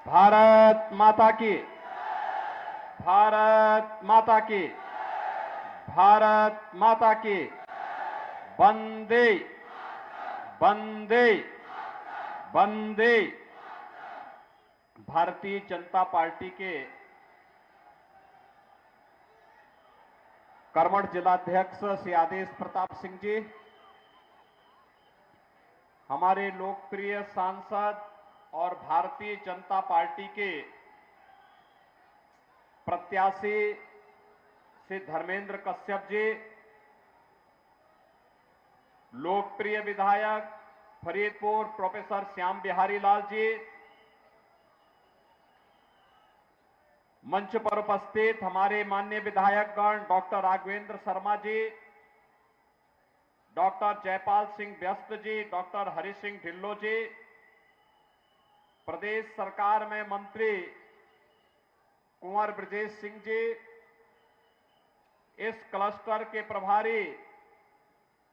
भारत माता की, भारत माता की, भारत माता की। वंदे वंदे वंदे। भारतीय जनता पार्टी के कर्मठ जिलाध्यक्ष श्री आदेश प्रताप सिंह जी, हमारे लोकप्रिय सांसद और भारतीय जनता पार्टी के प्रत्याशी श्री धर्मेंद्र कश्यप जी, लोकप्रिय विधायक फरीदपुर प्रोफेसर श्याम बिहारी लाल जी, मंच पर उपस्थित हमारे माननीय विधायकगण डॉक्टर राघवेंद्र शर्मा जी, डॉक्टर जयपाल सिंह व्यस्त जी, डॉक्टर हरि सिंह ढिल्लो जी, प्रदेश सरकार में मंत्री कुंवर ब्रजेश सिंह जी, इस क्लस्टर के प्रभारी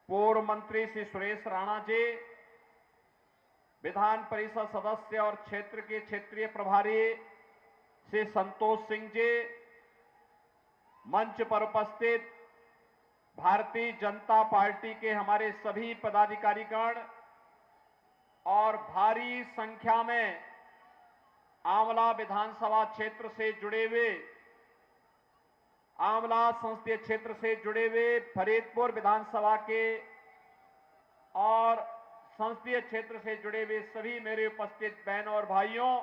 पूर्व मंत्री श्री सुरेश राणा जी, विधान परिषद सदस्य और क्षेत्र के क्षेत्रीय प्रभारी श्री संतोष सिंह जी, मंच पर उपस्थित भारतीय जनता पार्टी के हमारे सभी पदाधिकारीगण और भारी संख्या में आंवला विधानसभा क्षेत्र से जुड़े हुए, आंवला संसदीय क्षेत्र से जुड़े हुए फरीदपुर विधानसभा के और संसदीय क्षेत्र से जुड़े हुए सभी मेरे उपस्थित बहनों और भाइयों,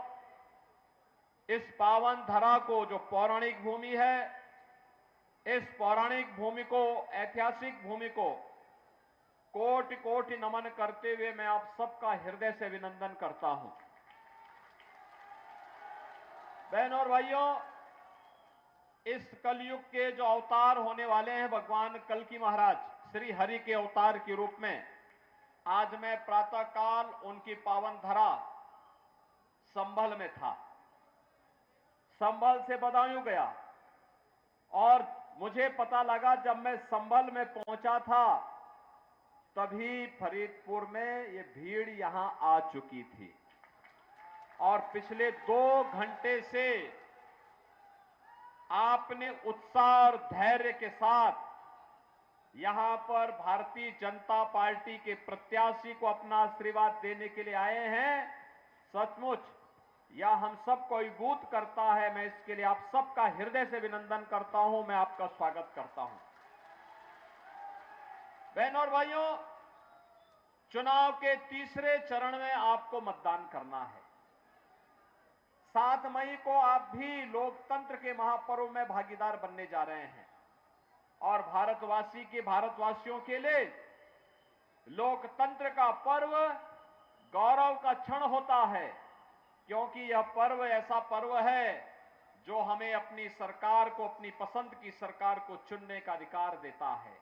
इस पावन धरा को, जो पौराणिक भूमि है, इस पौराणिक भूमि को, ऐतिहासिक भूमि को कोटि कोटि नमन करते हुए मैं आप सबका हृदय से अभिनंदन करता हूं। बहनों और भाइयों, इस कलयुग के जो अवतार होने वाले हैं भगवान कल्कि महाराज श्री हरि के अवतार के रूप में, आज मैं प्रातःकाल उनकी पावन धरा संभल में था। संभल से बदायूं गया और मुझे पता लगा जब मैं संभल में पहुंचा था तभी फरीदपुर में ये भीड़ यहां आ चुकी थी और पिछले 2 घंटे से आपने उत्साह और धैर्य के साथ यहां पर भारतीय जनता पार्टी के प्रत्याशी को अपना आशीर्वाद देने के लिए आए हैं। सचमुच यह हम सबको अभिभूत करता है। मैं इसके लिए आप सबका हृदय से अभिनंदन करता हूं, मैं आपका स्वागत करता हूं। बहनों और भाइयों, चुनाव के तीसरे चरण में आपको मतदान करना है। 7 मई को आप भी लोकतंत्र के महापर्व में भागीदार बनने जा रहे हैं और भारतवासियों के लिए लोकतंत्र का पर्व गौरव का क्षण होता है, क्योंकि यह पर्व ऐसा पर्व है जो हमें अपनी सरकार को, अपनी पसंद की सरकार को चुनने का अधिकार देता है।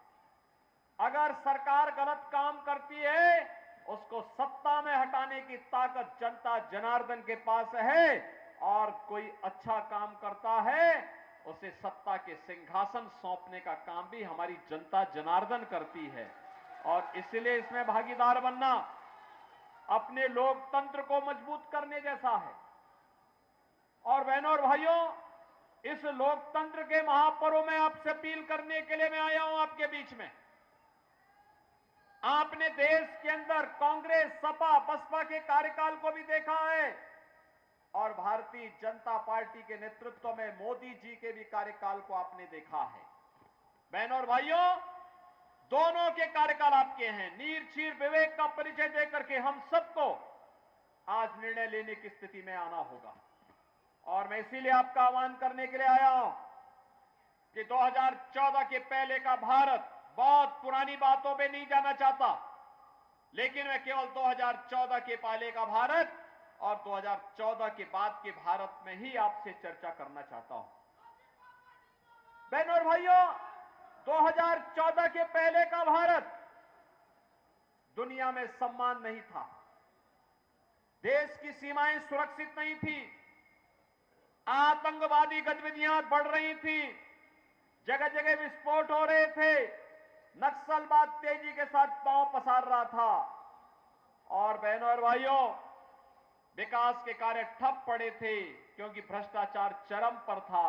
अगर सरकार गलत काम करती है, उसको सत्ता में हटाने की ताकत जनता जनार्दन के पास है और कोई अच्छा काम करता है, उसे सत्ता के सिंहासन सौंपने का काम भी हमारी जनता जनार्दन करती है। और इसलिए इसमें भागीदार बनना अपने लोकतंत्र को मजबूत करने जैसा है। और बहनों और भाइयों, इस लोकतंत्र के महापर्व में आपसे अपील करने के लिए मैं आया हूं आपके बीच में। आपने देश के अंदर कांग्रेस, सपा, बसपा के कार्यकाल को भी देखा है और भारतीय जनता पार्टी के नेतृत्व में मोदी जी के भी कार्यकाल को आपने देखा है। बहनों और भाइयों, दोनों के कार्यकाल आपके हैं। नीर विवेक का परिचय देकर के हम सबको आज निर्णय लेने की स्थिति में आना होगा और मैं इसीलिए आपका आह्वान करने के लिए आया हूं कि 2014 के पहले का भारत, बहुत पुरानी बातों पे नहीं जाना चाहता, लेकिन मैं केवल 2014 के पहले का भारत और 2014 के बाद के भारत में ही आपसे चर्चा करना चाहता हूं। बहनों और भाइयों, 2014 के पहले का भारत दुनिया में सम्मान नहीं था, देश की सीमाएं सुरक्षित नहीं थी, आतंकवादी गतिविधियां बढ़ रही थी, जगह जगह विस्फोट हो रहे थे, नक्सलवाद तेजी के साथ पांव पसार रहा था। और बहनों और भाइयों, विकास के कार्य ठप पड़े थे क्योंकि भ्रष्टाचार चरम पर था।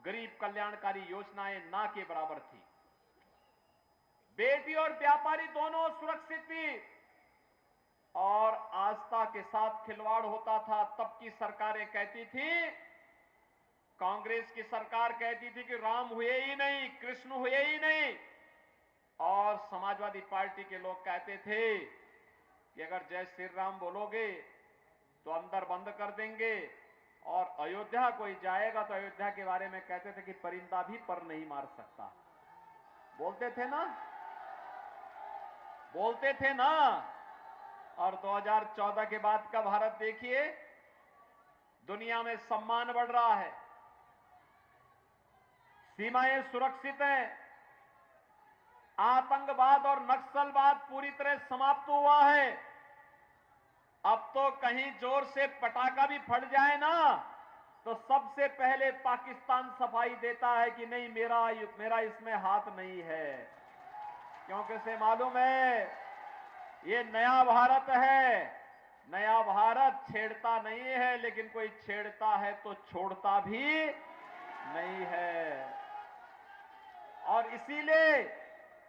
गरीब कल्याणकारी योजनाएं ना के बराबर थी। बेटी और व्यापारी दोनों सुरक्षित थी और आस्था के साथ खिलवाड़ होता था। तब की सरकारें कहती थी, कांग्रेस की सरकार कहती थी कि राम हुए ही नहीं, कृष्ण हुए ही नहीं, और समाजवादी पार्टी के लोग कहते थे कि अगर जय श्री राम बोलोगे तो अंदर बंद कर देंगे, और अयोध्या कोई जाएगा तो अयोध्या के बारे में कहते थे कि परिंदा भी पर नहीं मार सकता। बोलते थे ना, बोलते थे ना। और 2014 के बाद का भारत देखिए, दुनिया में सम्मान बढ़ रहा है, सीमाएं सुरक्षित हैं, आतंकवाद और नक्सलवाद पूरी तरह समाप्त हुआ है। अब तो कहीं जोर से पटाखा भी फट जाए ना तो सबसे पहले पाकिस्तान सफाई देता है कि नहीं, मेरा इसमें हाथ नहीं है, क्योंकि उसे मालूम है ये नया भारत है। नया भारत छेड़ता नहीं है, लेकिन कोई छेड़ता है तो छोड़ता भी नहीं है। और इसीलिए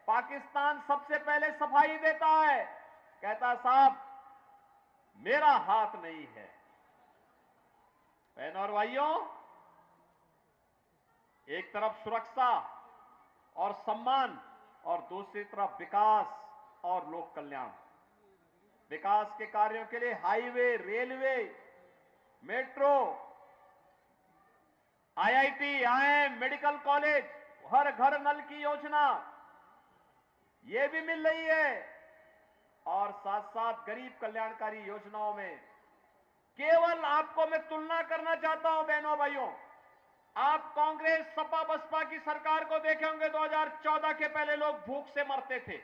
पाकिस्तान सबसे पहले सफाई देता है, कहता साहब मेरा हाथ नहीं है। बहनों और भाइयों, एक तरफ सुरक्षा और सम्मान और दूसरी तरफ विकास और लोक कल्याण। विकास के कार्यों के लिए highway, railway, metro, IIT, IIM, medical college, हर घर नल की योजना ये भी मिल रही है। और साथ साथ गरीब कल्याणकारी योजनाओं में केवल आपको मैं तुलना करना चाहता हूं बहनों भाइयों, आप कांग्रेस सपा बसपा की सरकार को देखे होंगे। 2014 के पहले लोग भूख से मरते थे,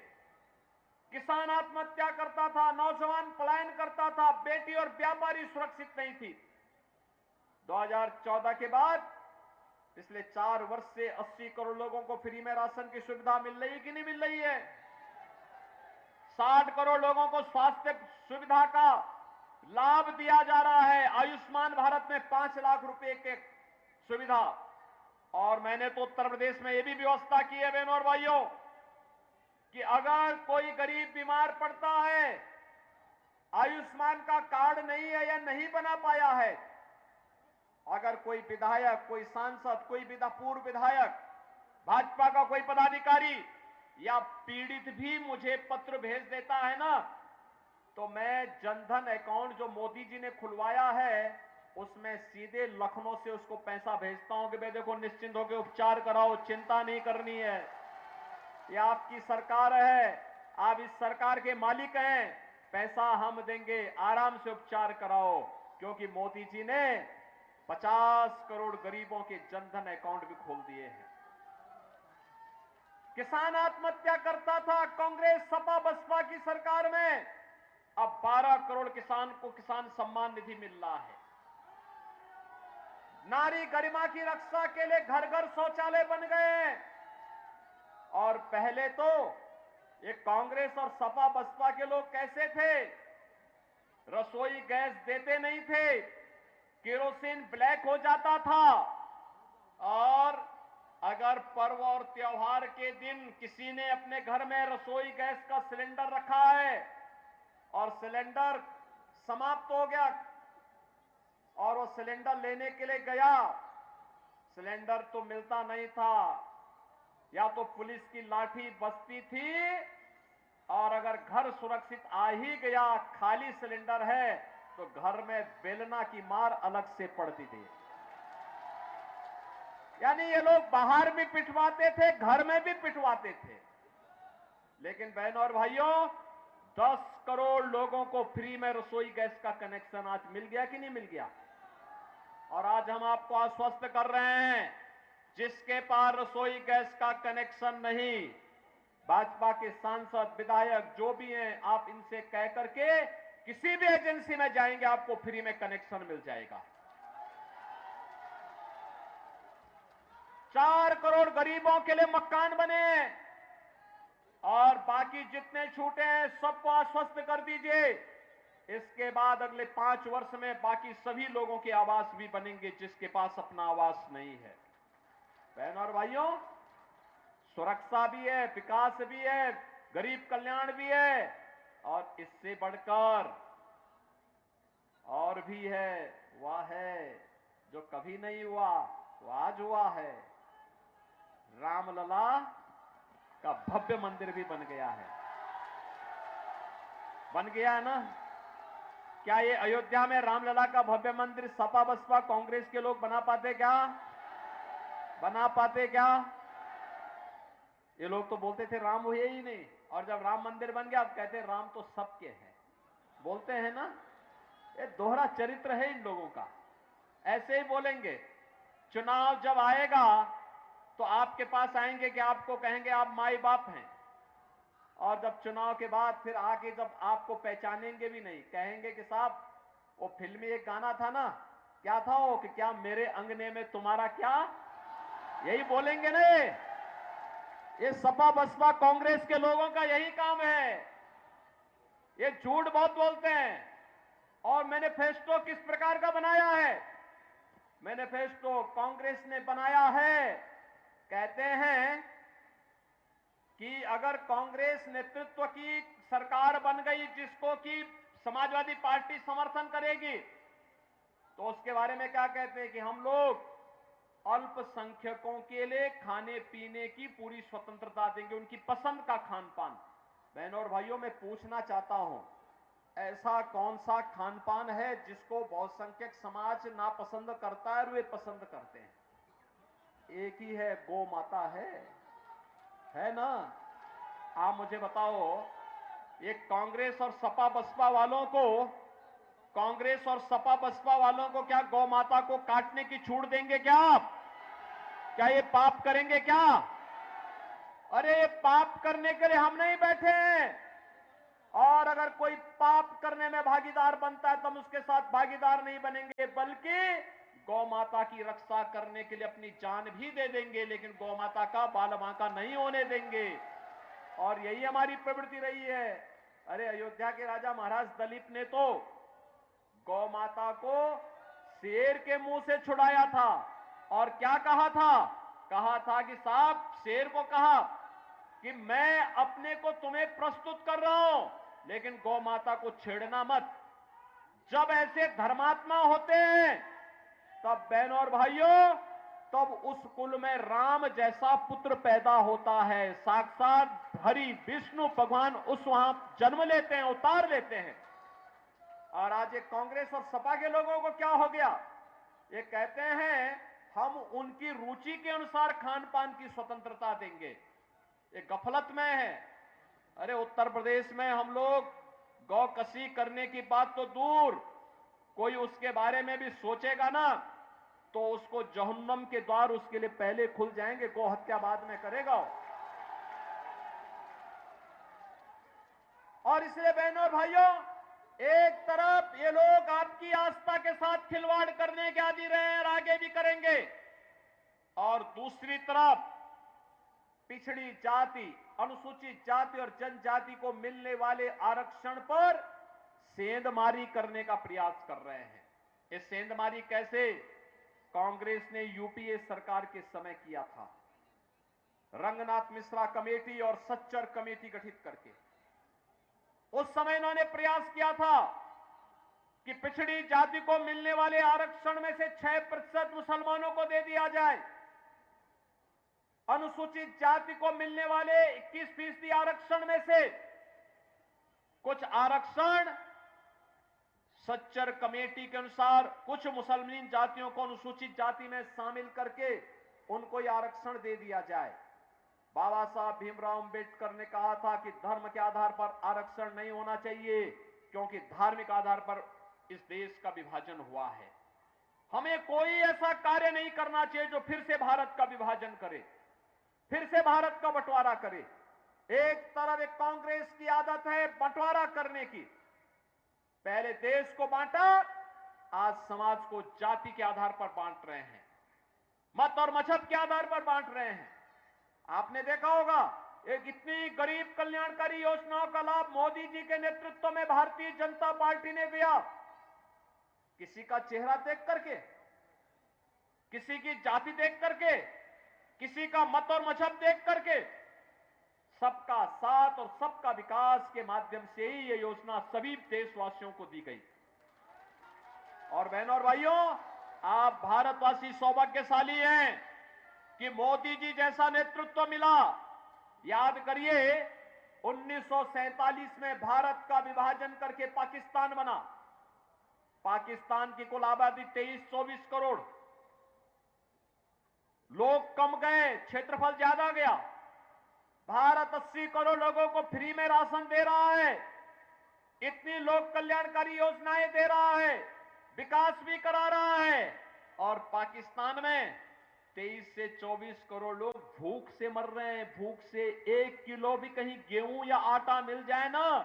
किसान आत्महत्या करता था, नौजवान पलायन करता था, बेटी और व्यापारी सुरक्षित नहीं थी। 2014 के बाद पिछले 4 वर्ष से 80 करोड़ लोगों को फ्री में राशन की सुविधा मिल रही है कि नहीं मिल रही है? 60 करोड़ लोगों को स्वास्थ्य सुविधा का लाभ दिया जा रहा है। आयुष्मान भारत में 5 लाख रुपए के सुविधा। और मैंने तो उत्तर प्रदेश में यह भी व्यवस्था की है बहनों और भाइयों कि अगर कोई गरीब बीमार पड़ता है, आयुष्मान का कार्ड नहीं है या नहीं बना पाया है, अगर कोई विधायक, कोई सांसद, कोई पूर्व विधायक, भाजपा का कोई पदाधिकारी या पीड़ित भी मुझे पत्र भेज देता है ना, तो मैं जनधन अकाउंट जो मोदी जी ने खुलवाया है उसमें सीधे लखनऊ से उसको पैसा भेजता हूं कि भाई देखो निश्चिंत होकर उपचार कराओ, चिंता नहीं करनी है, ये आपकी सरकार है, आप इस सरकार के मालिक हैं, पैसा हम देंगे, आराम से उपचार कराओ। क्योंकि मोदी जी ने 50 करोड़ गरीबों के जनधन अकाउंट भी खोल दिए हैं। किसान आत्महत्या करता था कांग्रेस सपा बसपा की सरकार में, अब 12 करोड़ किसान को किसान सम्मान निधि मिल रहा है। नारी गरिमा की रक्षा के लिए घर घर शौचालय बन गए। और पहले तो ये कांग्रेस और सपा बसपा के लोग कैसे थे, रसोई गैस देते नहीं थे, केरोसिन ब्लैक हो जाता था, और अगर पर्व और त्योहार के दिन किसी ने अपने घर में रसोई गैस का सिलेंडर रखा है और सिलेंडर समाप्त हो गया और वो सिलेंडर लेने के लिए गया, सिलेंडर तो मिलता नहीं था, या तो पुलिस की लाठी बजती थी, और अगर घर सुरक्षित आ ही गया, खाली सिलेंडर है, तो घर में बेलना की मार अलग से पड़ती थी। यानी ये लोग बाहर भी पिटवाते थे, घर में भी पिटवाते थे। लेकिन बहनों और भाइयों, 10 करोड़ लोगों को फ्री में रसोई गैस का कनेक्शन आज मिल गया कि नहीं मिल गया? और आज हम आपको आश्वस्त कर रहे हैं, जिसके पास रसोई गैस का कनेक्शन नहीं, भाजपा के सांसद, विधायक जो भी हैं, आप इनसे कह करके किसी भी एजेंसी में जाएंगे, आपको फ्री में कनेक्शन मिल जाएगा। 4 करोड़ गरीबों के लिए मकान बने, और बाकी जितने छूटे हैं सबको आश्वस्त कर दीजिए इसके बाद अगले 5 वर्ष में बाकी सभी लोगों के आवास भी बनेंगे जिसके पास अपना आवास नहीं है। बहनों और भाइयों, सुरक्षा भी है, विकास भी है, गरीब कल्याण भी है, और इससे बढ़कर और भी है। वह है जो कभी नहीं हुआ वो आज हुआ है। रामलला का भव्य मंदिर भी बन गया है। बन गया है ना? क्या ये अयोध्या में रामलला का भव्य मंदिर सपा बसपा कांग्रेस के लोग बना पाते क्या? बना पाते क्या? ये लोग तो बोलते थे राम हुए ही नहीं, और जब राम मंदिर बन गया अब कहते राम तो सबके हैं। बोलते हैं ना, ये दोहरा चरित्र है इन लोगों का। ऐसे ही बोलेंगे। चुनाव जब आएगा तो आपके पास आएंगे कि आपको कहेंगे आप माई बाप हैं, और जब चुनाव के बाद फिर आके जब आपको पहचानेंगे भी नहीं, कहेंगे कि साहब वो फिल्मी एक गाना था ना, क्या था वो, कि क्या मेरे अंगने में तुम्हारा क्या, यही बोलेंगे ना। ये सपा बसपा कांग्रेस के लोगों का यही काम है। ये झूठ बहुत बोलते हैं। और मैनिफेस्टो किस प्रकार का बनाया है? मैनिफेस्टो कांग्रेस ने बनाया है, कहते हैं कि अगर कांग्रेस नेतृत्व की सरकार बन गई जिसको कि समाजवादी पार्टी समर्थन करेगी, तो उसके बारे में क्या कहते हैं कि हम लोग अल्पसंख्यकों के लिए खाने पीने की पूरी स्वतंत्रता देंगे, उनकी पसंद का खान पान। बहनों और भाइयों, मैं पूछना चाहता हूं, ऐसा कौन सा खान पान है जिसको बहुसंख्यक समाज नापसंद करता है और वे पसंद करते हैं? एक ही है, गौ माता है ना? आप मुझे बताओ, ये कांग्रेस और सपा बसपा वालों को, कांग्रेस और सपा बसपा वालों को क्या गौ माता को काटने की छूट देंगे क्या आप? क्या ये पाप करेंगे क्या? अरे ये पाप करने के लिए हम नहीं बैठे हैं, और अगर कोई पाप करने में भागीदार बनता है तो हम उसके साथ भागीदार नहीं बनेंगे, बल्कि गौ माता की रक्षा करने के लिए अपनी जान भी दे देंगे, लेकिन गौ माता का बाल बांका नहीं होने देंगे। और यही हमारी प्रवृत्ति रही है। अरे अयोध्या के राजा महाराज दिलीप ने तो गौ माता को शेर के मुंह से छुड़ाया था, और क्या कहा था? कहा था कि साहब, शेर को कहा कि मैं अपने को तुम्हें प्रस्तुत कर रहा हूं, लेकिन गौ माता को छेड़ना मत। जब ऐसे धर्मात्मा होते हैं तब बहनों और भाइयों, तब उस कुल में राम जैसा पुत्र पैदा होता है। साक्षात हरि विष्णु भगवान उस वहां जन्म लेते हैं, अवतार लेते हैं। और आज ये कांग्रेस और सपा के लोगों को क्या हो गया? ये कहते हैं हम उनकी रुचि के अनुसार खान पान की स्वतंत्रता देंगे। ये गफलत में है। अरे उत्तर प्रदेश में हम लोग गौ कसी करने की बात तो दूर, कोई उसके बारे में भी सोचेगा ना तो उसको जहन्नम के द्वार उसके लिए पहले खुल जाएंगे, गौ हत्या बाद में करेगा। और इसलिए बहनों और भाइयों, एक तरफ ये लोग आपकी आस्था के साथ खिलवाड़ करने के आदी रहे हैं और आगे भी करेंगे, और दूसरी तरफ पिछड़ी जाति, अनुसूचित जाति और जनजाति को मिलने वाले आरक्षण पर सेंधमारी करने का प्रयास कर रहे हैं। ये सेंधमारी कैसे? कांग्रेस ने यूपीए सरकार के समय किया था, रंगनाथ मिश्रा कमेटी और सच्चर कमेटी गठित करके। उस समय इन्होंने प्रयास किया था कि पिछड़ी जाति को मिलने वाले आरक्षण में से 6% मुसलमानों को दे दिया जाए, अनुसूचित जाति को मिलने वाले 21% आरक्षण में से कुछ आरक्षण सच्चर कमेटी के अनुसार कुछ मुसलमान जातियों को अनुसूचित जाति में शामिल करके उनको यह आरक्षण दे दिया जाए। बाबा साहब भीमराव अंबेडकर ने कहा था कि धर्म के आधार पर आरक्षण नहीं होना चाहिए, क्योंकि धार्मिक आधार पर इस देश का विभाजन हुआ है। हमें कोई ऐसा कार्य नहीं करना चाहिए जो फिर से भारत का विभाजन करे, फिर से भारत का बंटवारा करे। एक तरफ एक कांग्रेस की आदत है बंटवारा करने की, पहले देश को बांटा, आज समाज को जाति के आधार पर बांट रहे हैं, मत और मजहब के आधार पर बांट रहे हैं। आपने देखा होगा एक इतनी गरीब कल्याणकारी योजनाओं का लाभ मोदी जी के नेतृत्व में भारतीय जनता पार्टी ने दिया। किसी का चेहरा देख करके, किसी की जाति देख करके, किसी का मत और मजहब देख करके, सबका साथ और सबका विकास के माध्यम से ही ये योजना सभी देशवासियों को दी गई। और बहनों और भाइयों, आप भारतवासी सौभाग्यशाली हैं कि मोदी जी जैसा नेतृत्व मिला। याद करिए, 1947 में भारत का विभाजन करके पाकिस्तान बना। पाकिस्तान की कुल आबादी 23-24 करोड़, लोग कम गए, क्षेत्रफल ज्यादा गया। भारत 80 करोड़ लोगों को फ्री में राशन दे रहा है, इतनी लोक कल्याणकारी योजनाएं दे रहा है, विकास भी करा रहा है। और पाकिस्तान में 23 से 24 करोड़ लोग भूख से मर रहे हैं। भूख से 1 किलो भी कहीं गेहूं या आटा मिल जाए ना,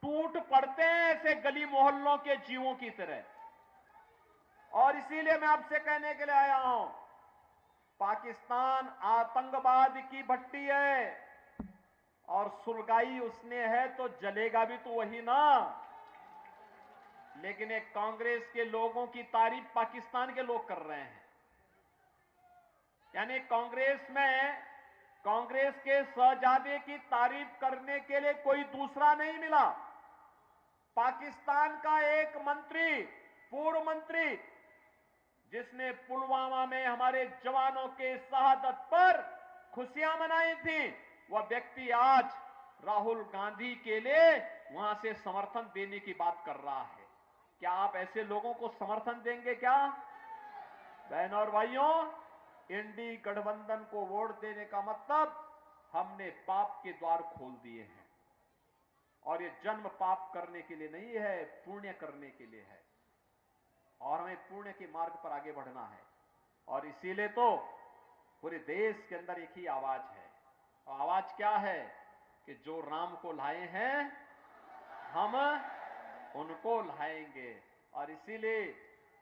टूट पड़ते हैं ऐसे गली मोहल्लों के जीवों की तरह। और इसीलिए मैं आपसे कहने के लिए आया हूं, पाकिस्तान आतंकवाद की भट्टी है और सुलगाई उसने है तो जलेगा भी तो वही ना। लेकिन एक कांग्रेस के लोगों की तारीफ पाकिस्तान के लोग कर रहे हैं, यानी कांग्रेस में कांग्रेस के शहजादे की तारीफ करने के लिए कोई दूसरा नहीं मिला। पाकिस्तान का एक मंत्री, पूर्व मंत्री, जिसने पुलवामा में हमारे जवानों के शहादत पर खुशियां मनाई थी, वह व्यक्ति आज राहुल गांधी के लिए वहां से समर्थन देने की बात कर रहा है। क्या आप ऐसे लोगों को समर्थन देंगे क्या? बहनों और भाइयों, इंडी गठबंधन को वोट देने का मतलब हमने पाप के द्वार खोल दिए हैं। और ये जन्म पाप करने के लिए नहीं है, पुण्य करने के लिए है। और हमें पुण्य के मार्ग पर आगे बढ़ना है। और इसीलिए तो पूरे देश के अंदर एक ही आवाज है। और आवाज क्या है कि जो राम को लाए हैं हम उनको लाएंगे। और इसीलिए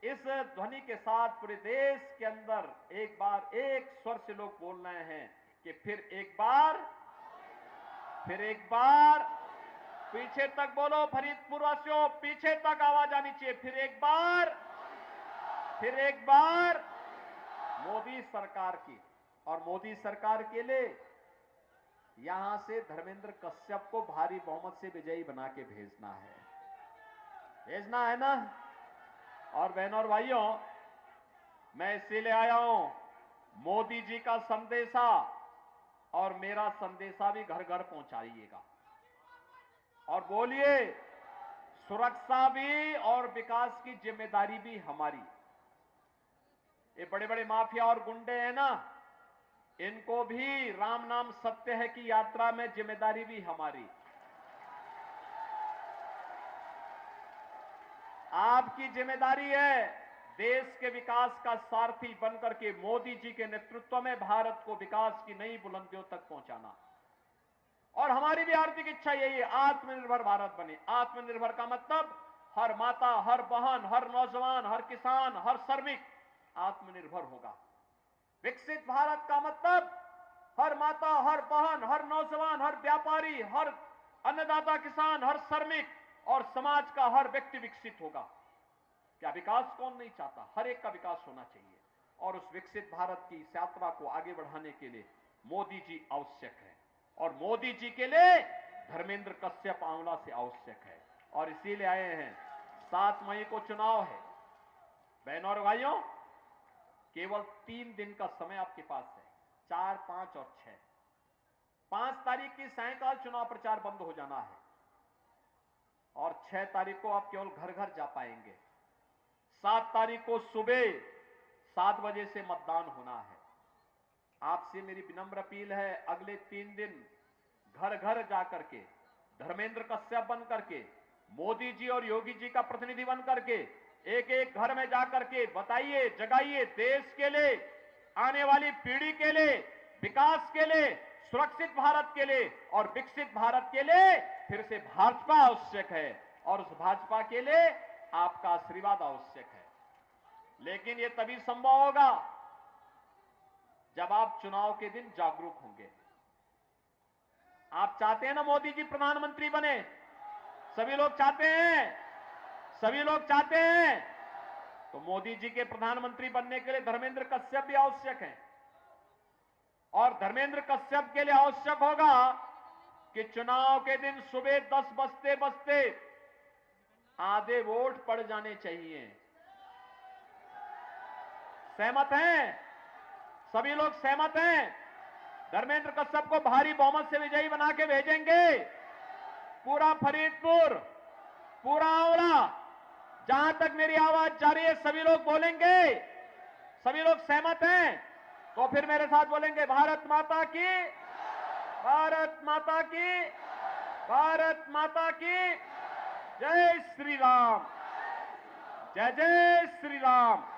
इस ध्वनि के साथ पूरे देश के अंदर एक बार एक स्वर से लोग बोल रहे हैं कि फिर एक बार, पीछे तक बोलो फरीदपुर वासियों, पीछे तक आवाज आनी चाहिए। फिर एक बार मोदी सरकार की। और मोदी सरकार के लिए यहां से धर्मेंद्र कश्यप को भारी बहुमत से विजयी बना के भेजना है ना। और बहनों और भाइयों, मैं इसीलिए आया हूं, मोदी जी का संदेशा और मेरा संदेशा भी घर घर पहुंचाइएगा। और बोलिए, सुरक्षा भी और विकास की जिम्मेदारी भी हमारी। ये बड़े बड़े माफिया और गुंडे हैं ना, इनको भी राम नाम सत्य है की यात्रा में जिम्मेदारी भी हमारी। आपकी जिम्मेदारी है देश के विकास का सारथी बनकर के मोदी जी के नेतृत्व में भारत को विकास की नई बुलंदियों तक पहुंचाना। और हमारी भी हार्दिक इच्छा यही है, आत्मनिर्भर भारत बने। आत्मनिर्भर का मतलब हर माता, हर बहन, हर नौजवान, हर किसान, हर श्रमिक आत्मनिर्भर होगा। विकसित भारत का मतलब हर माता, हर बहन, हर नौजवान, हर व्यापारी, हर अन्नदाता किसान, हर श्रमिक और समाज का हर व्यक्ति विकसित होगा। क्या विकास कौन नहीं चाहता? हर एक का विकास होना चाहिए। और उस विकसित भारत की इस यात्रा को आगे बढ़ाने के लिए मोदी जी आवश्यक है। और मोदी जी के लिए धर्मेंद्र कश्यप आंवला से आवश्यक है। और इसीलिए आए हैं। 7 मई को चुनाव है। बहनों और भाइयों, केवल 3 दिन का समय आपके पास है, 4, 5 और 6। 5 तारीख की सायंकाल चुनाव प्रचार बंद हो जाना है और 6 तारीख को आप केवल घर घर जा पाएंगे। 7 तारीख को सुबह 7 बजे से मतदान होना है। आपसे मेरी विनम्र अपील है, अगले 3 दिन घर घर जाकर के धर्मेंद्र कश्यप बन करके, मोदी जी और योगी जी का प्रतिनिधि बन करके एक एक घर में जाकर के बताइए, जगाइए, देश के लिए, आने वाली पीढ़ी के लिए, विकास के लिए, सुरक्षित भारत के लिए और विकसित भारत के लिए फिर से भाजपा आवश्यक है। और उस भाजपा के लिए आपका आशीर्वाद आवश्यक है। लेकिन यह तभी संभव होगा जब आप चुनाव के दिन जागरूक होंगे। आप चाहते हैं ना मोदी जी प्रधानमंत्री बने? सभी लोग चाहते हैं, सभी लोग चाहते हैं। तो मोदी जी के प्रधानमंत्री बनने के लिए धर्मेंद्र कश्यप भी आवश्यक है। और धर्मेंद्र कश्यप के लिए आवश्यक होगा कि चुनाव के दिन सुबह 10 बजते बजते आधे वोट पड़ जाने चाहिए। सहमत हैं? सभी लोग सहमत हैं? धर्मेंद्र कश्यप को भारी बहुमत से विजयी बना के भेजेंगे। पूरा फरीदपुर, पूरा आंवला, जहां तक मेरी आवाज जा रही है सभी लोग बोलेंगे। सभी लोग सहमत हैं? तो फिर मेरे साथ बोलेंगे, भारत माता की, भारत माता की, भारत माता की जय श्री राम, जय जय श्री राम।